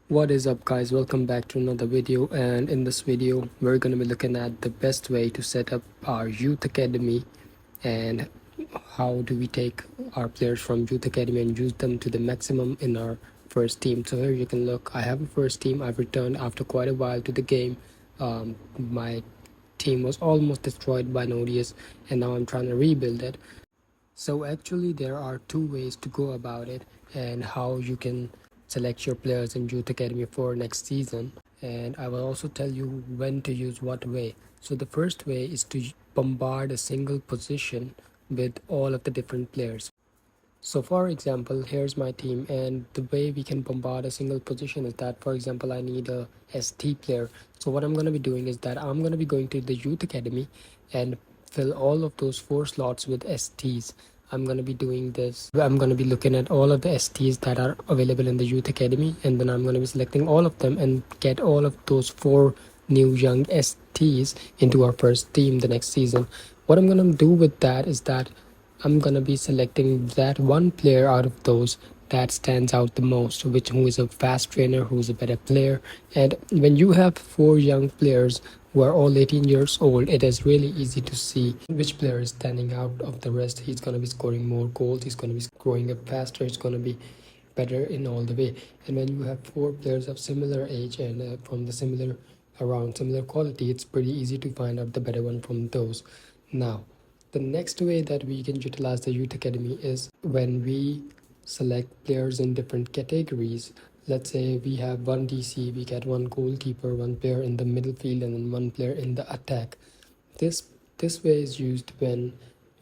What is up guys, welcome back to another video, and in this video we're going to be looking at the best way to set up our youth academy and how do we take our players from youth academy and use them to the maximum in our first team. So here you can look, I have a first team. I've returned after quite a while to the game. My team was almost destroyed by an ODS and now I'm trying to rebuild it. So actually there are two ways to go about it and how you can select your players in youth academy for next season, and I will also tell you when to use what way. So the first way is to bombard a single position with all of the different players. So for example, here's my team, and the way we can bombard a single position is that, for example, I need a ST player. So what I'm going to be doing is that I'm going to be going to the youth academy and fill all of those 4 slots with STs. I'm going to be doing this. I'm going to be looking at all of the STs that are available in the youth academy, and then I'm going to be selecting all of them and get all of those 4 new young STs into our first team the next season. What I'm going to do with that is that I'm gonna be selecting that one player out of those that stands out the most, who is a fast trainer, who is a better player. And when you have 4 young players who are all 18 years old, it is really easy to see which player is standing out of the rest. He's gonna be scoring more goals, he's gonna be growing up faster, he's gonna be better in all the way. And when you have 4 players of similar age and from the similar quality, it's pretty easy to find out the better one from those. Now the next way that we can utilize the youth academy is when we select players in different categories. Let's say we have one DC, we get one goalkeeper, one player in the middle field, and then one player in the attack. This way is used when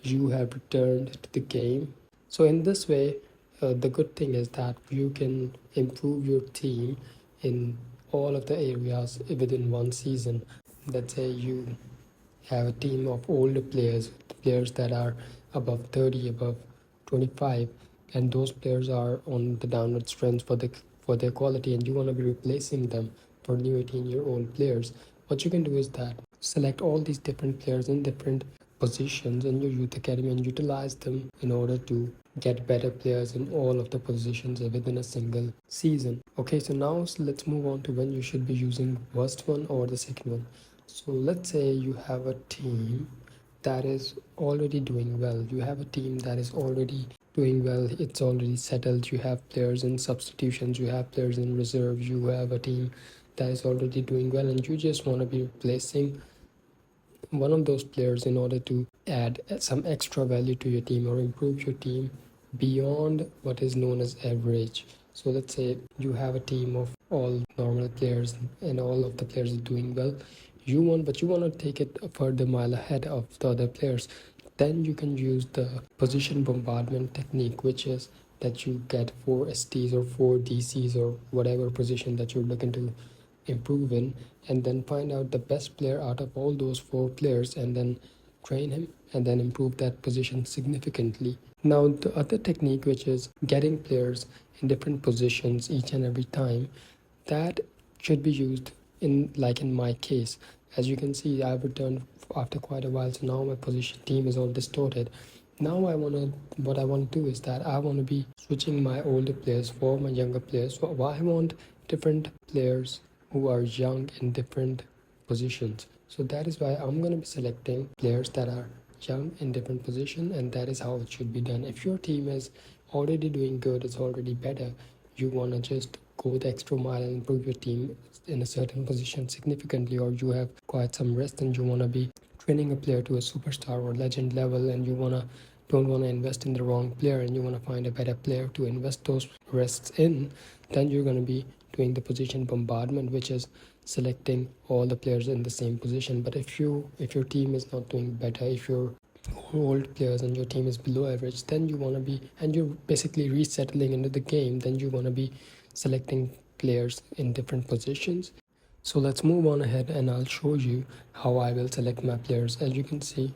you have returned to the game. So in this way, the good thing is that you can improve your team in all of the areas within one season. Let's say you have a team of older players that are above 30, above 25, and those players are on the downward trends for their quality, and you want to be replacing them for new 18-year-old players. What you can do is that select all these different players in different positions in your youth academy and utilize them in order to get better players in all of the positions within a single season. Okay, so now let's move on to when you should be using first one or the second one. So let's say you have a team that is already doing well. You have a team that is already doing well. It's already settled. You have players in substitutions. You have players in reserve. You have a team that is already doing well, and you just want to be replacing one of those players in order to add some extra value to your team or improve your team beyond what is known as average. So let's say you have a team of all normal players and all of the players are doing well. You want to take it a further mile ahead of the other players. Then you can use the position bombardment technique, which is that you get 4 STs or 4 DCs or whatever position that you're looking to improve in, and then find out the best player out of all those 4 players and then train him and then improve that position significantly. Now the other technique, which is getting players in different positions each and every time, that should be used in my case. As you can see, I've returned after quite a while, so now my position team is all distorted. Now what I want to do is that I want to be switching my older players for my younger players. So I want different players who are young in different positions. So that is why I'm going to be selecting players that are young in different positions, and that is how it should be done. If your team is already doing good, it's already better, you want to just go the extra mile and improve your team in a certain position significantly, or you have quite some rest and you want to be training a player to a superstar or legend level, and you don't want to invest in the wrong player and you want to find a better player to invest those rests in, then you're going to be doing the position bombardment, which is selecting all the players in the same position. But if your team is not doing better, if you're old players and your team is below average, then you want to be, and you're basically resettling into the game, then you want to be selecting players in different positions. So let's move on ahead and I'll show you how I will select my players. As you can see,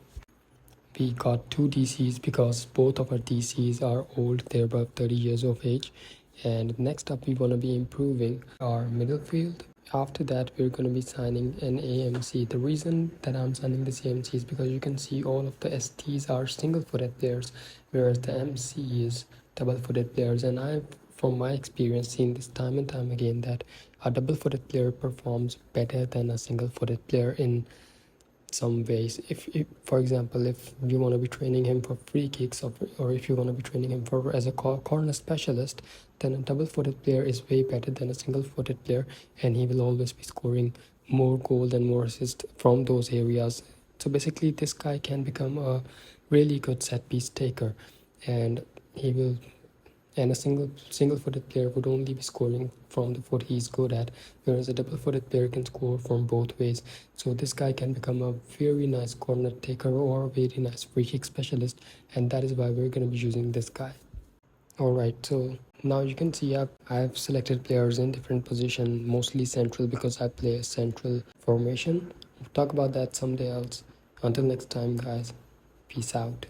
we got 2 DCs because both of our DCs are old, they're above 30 years of age. And next up, we want to be improving our middle field. After that, we're going to be signing an AMC. The reason that I'm signing this AMC is because you can see all of the STs are single-footed players, whereas the MC is double-footed players. And I from my experience, seen this time and time again that a double-footed player performs better than a single-footed player in some ways. If for example, if you want to be training him for free kicks, or if you want to be training him for as a corner specialist, then a double-footed player is way better than a single-footed player, and he will always be scoring more goals and more assists from those areas. So basically, this guy can become a really good set piece taker, and he will and a single-footed player would only be scoring from the foot he's good at, whereas a double-footed player can score from both ways. So this guy can become a very nice corner taker or a very nice free kick specialist, and that is why we're going to be using this guy. Alright, so now you can see I've selected players in different position, mostly central because I play a central formation. We'll talk about that someday else. Until next time, guys, peace out.